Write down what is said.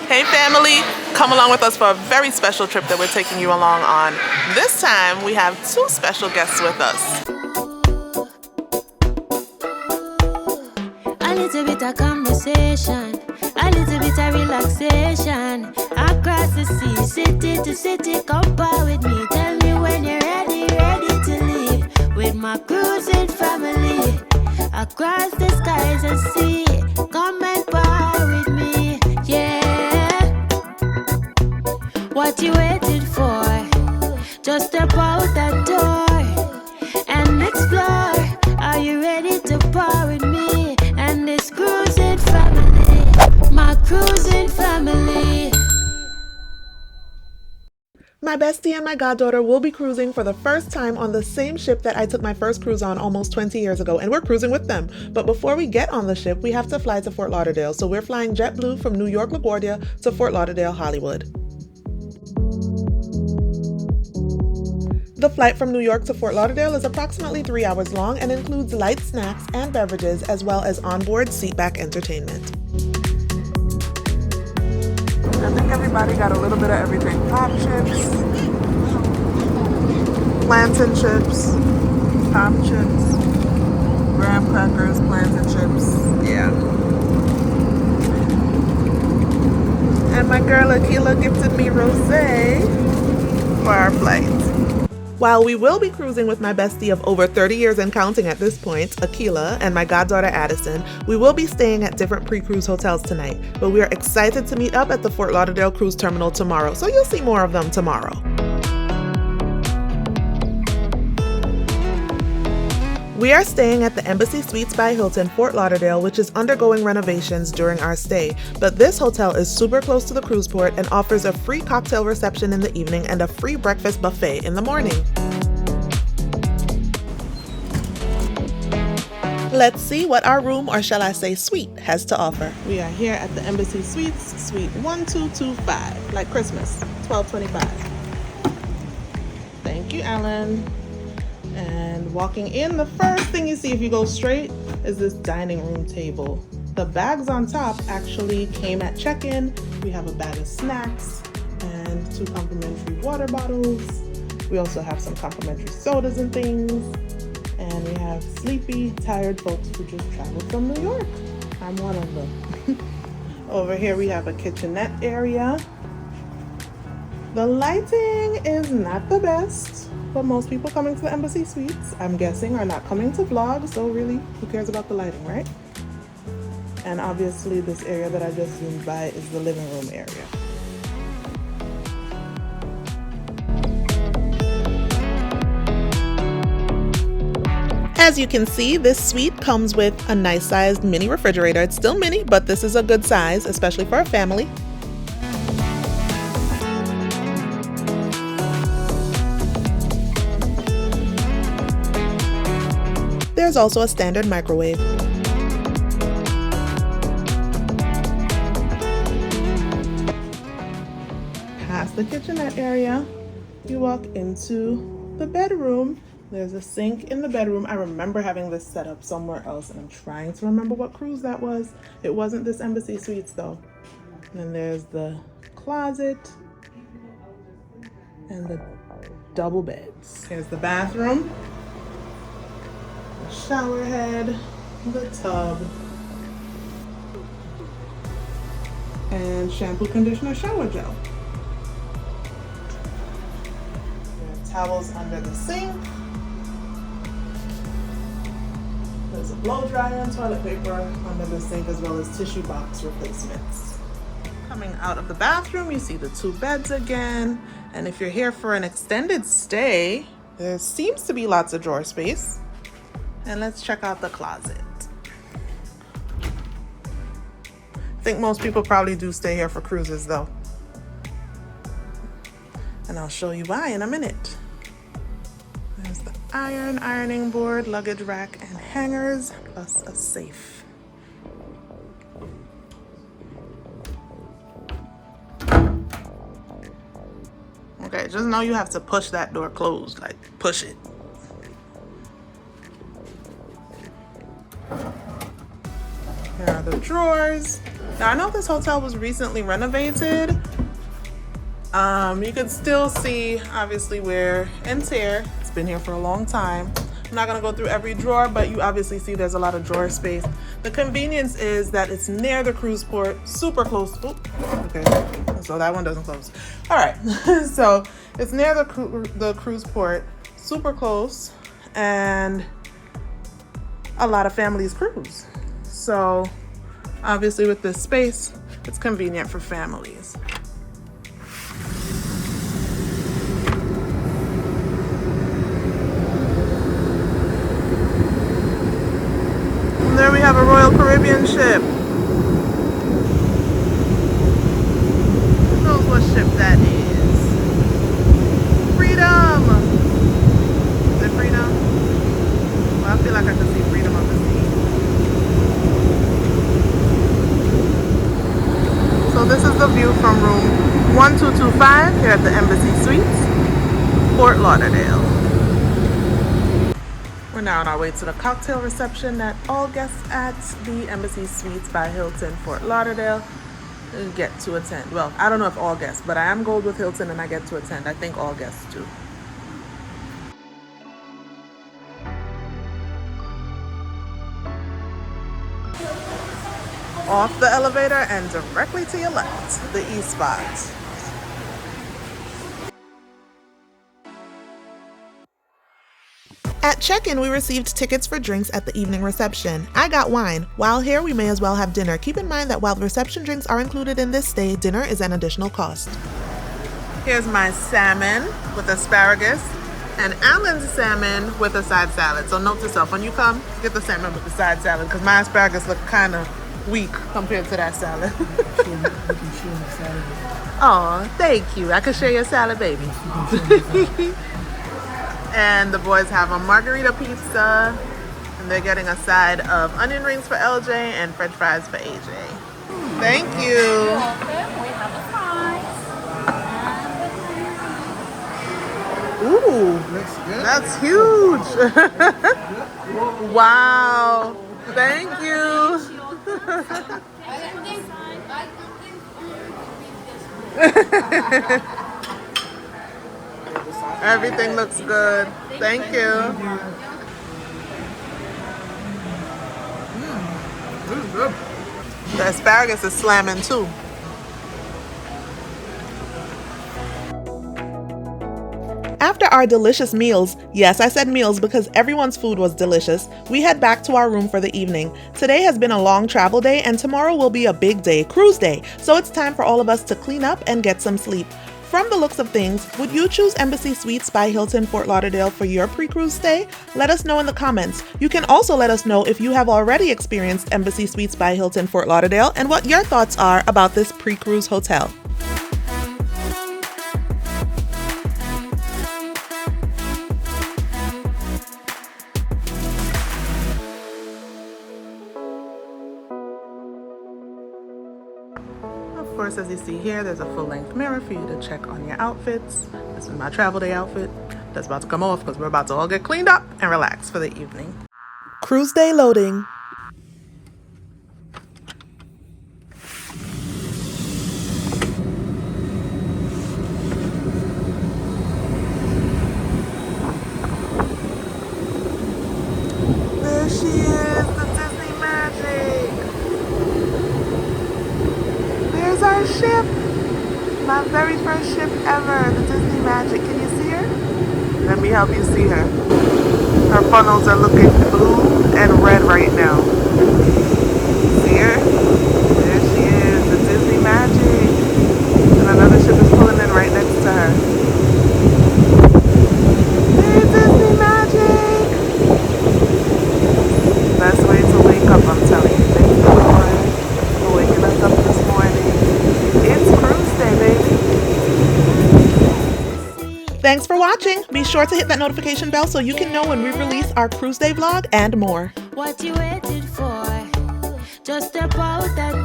Hey family, come along with us for a very special trip that we're taking you along on. This time we have two special guests with us. A little bit of conversation, a little bit of relaxation. Across the sea, city to city, come par with me. Tell me when you're ready, ready to leave. With my cruising family, across the skies and sea. Come and par with me, yeah. What you waiting for? Just step out that door and explore. Are you ready to par with me and this cruising family? My cruising family. My bestie and my goddaughter will be cruising for the first time on the same ship that I took my first cruise on almost 20 years ago, and we're cruising with them. But before we get on the ship, we have to fly to Fort Lauderdale, so we're flying JetBlue from New York LaGuardia to Fort Lauderdale, Hollywood. The flight from New York to Fort Lauderdale is approximately 3 hours long and includes light snacks and beverages as well as onboard seatback entertainment. I think everybody got a little bit of everything. Pop chips, plantain chips, pop chips, graham crackers, plantain chips, yeah. And my girl Akila gifted me rosé for our flight. While we will be cruising with my bestie of over 30 years and counting at this point, Akila, and my goddaughter Addison, we will be staying at different pre-cruise hotels tonight, but we are excited to meet up at the Fort Lauderdale Cruise Terminal tomorrow, so you'll see more of them tomorrow. We are staying at the Embassy Suites by Hilton Fort Lauderdale, which is undergoing renovations during our stay, but this hotel is super close to the cruise port and offers a free cocktail reception in the evening and a free breakfast buffet in the morning. Let's see what our room, or shall I say suite, has to offer. We are here at the Embassy Suites, suite 1225, like Christmas, $12.25. Thank you, Allan. And walking in, the first thing you see if you go straight is this dining room table. The bags on top actually came at check-in. We have a bag of snacks and 2 complimentary water bottles. We also have some complimentary sodas and things. And we have sleepy, tired folks who just traveled from New York. I'm one of them. Over here we have a kitchenette area. The lighting is not the best. But most people coming to the Embassy Suites, I'm guessing, are not coming to vlog, so really, who cares about the lighting, right? And obviously, this area that I just zoomed by is the living room area. As you can see, this suite comes with a nice-sized mini refrigerator. It's still mini, but this is a good size, especially for a family. There's also a standard microwave. Past the kitchenette area, you walk into the bedroom. There's a sink in the bedroom. I remember having this set up somewhere else, and I'm trying to remember what cruise that was. It wasn't this Embassy Suites though. And then there's the closet and the double beds. Here's the bathroom. Shower head, the tub, and shampoo, conditioner, shower gel. There are towels under the sink. There's a blow dryer and toilet paper under the sink, as well as tissue box replacements. Coming out of the bathroom, you see the 2 beds again. And if you're here for an extended stay, there seems to be lots of drawer space. And let's check out the closet. I think most people probably do stay here for cruises though. And I'll show you why in a minute. There's the ironing board, luggage rack, and hangers, plus a safe. Okay, just know you have to push that door closed, like push it. Here are the drawers. Now I know this hotel was recently renovated. You can still see obviously wear and tear. It's been here for a long time. I'm not gonna go through every drawer, but you obviously see there's a lot of drawer space. The convenience is that it's near the cruise port, super close. Okay, so that one doesn't close. All right, so it's near the cruise port, super close, and a lot of families cruise. So obviously with this space, it's convenient for families. And there we have a Royal Caribbean ship. Who knows what ship that is? Freedom! Is it Freedom? Well, I feel like I can see Freedom on the sea. So this is the view from room 1225 here at the Embassy Suites, Fort Lauderdale. We're now on our way to the cocktail reception that all guests at the Embassy Suites by Hilton Fort Lauderdale get to attend. Well, I don't know if all guests, but I am gold with Hilton and I get to attend. I think all guests do. Off the elevator and directly to your left, the E spot. At check-in, we received tickets for drinks at the evening reception. I got wine. While here, we may as well have dinner. Keep in mind that while the reception drinks are included in this stay, dinner is an additional cost. Here's my salmon with asparagus and Allan's salmon with a side salad. So note to self, when you come, get the salmon with the side salad because my asparagus look kind of weak compared to that salad. Oh, thank you. I can share your salad, baby. And the boys have a margarita pizza, and they're getting a side of onion rings for LJ and french fries for AJ. Thank you. You're welcome. We have the fries. Ooh, Looks good. that's huge. Wow. Thank you. Everything looks good. Thank you. This is good. The asparagus is slamming too. After our delicious meals, yes, I said meals because everyone's food was delicious, we head back to our room for the evening. Today has been a long travel day and tomorrow will be a big day, cruise day, so it's time for all of us to clean up and get some sleep. From the looks of things, would you choose Embassy Suites by Hilton Fort Lauderdale for your pre-cruise stay? Let us know in the comments. You can also let us know if you have already experienced Embassy Suites by Hilton Fort Lauderdale and what your thoughts are about this pre-cruise hotel. Of course, as you see here, there's a full-length mirror for you to check on your outfits. This is my travel day outfit that's about to come off because we're about to all get cleaned up and relax for the evening. Cruise day loading. There she is, the Disney Magic. There's our ship. My very first ship ever, the Disney Magic. Can you see her? Let me help you see her. Her funnels are looking blue and red right now. See her? There she is, the Disney Magic. And another ship is pulling in right next to her. Hey, Disney Magic! Best way to wake up, I'm telling you. Thank you, Lord, for waking us up this morning. It's cruise day, baby. Thanks for watching. Be sure to hit that notification bell so you can know when we release our cruise day vlog and more. What you waited for? Just step out that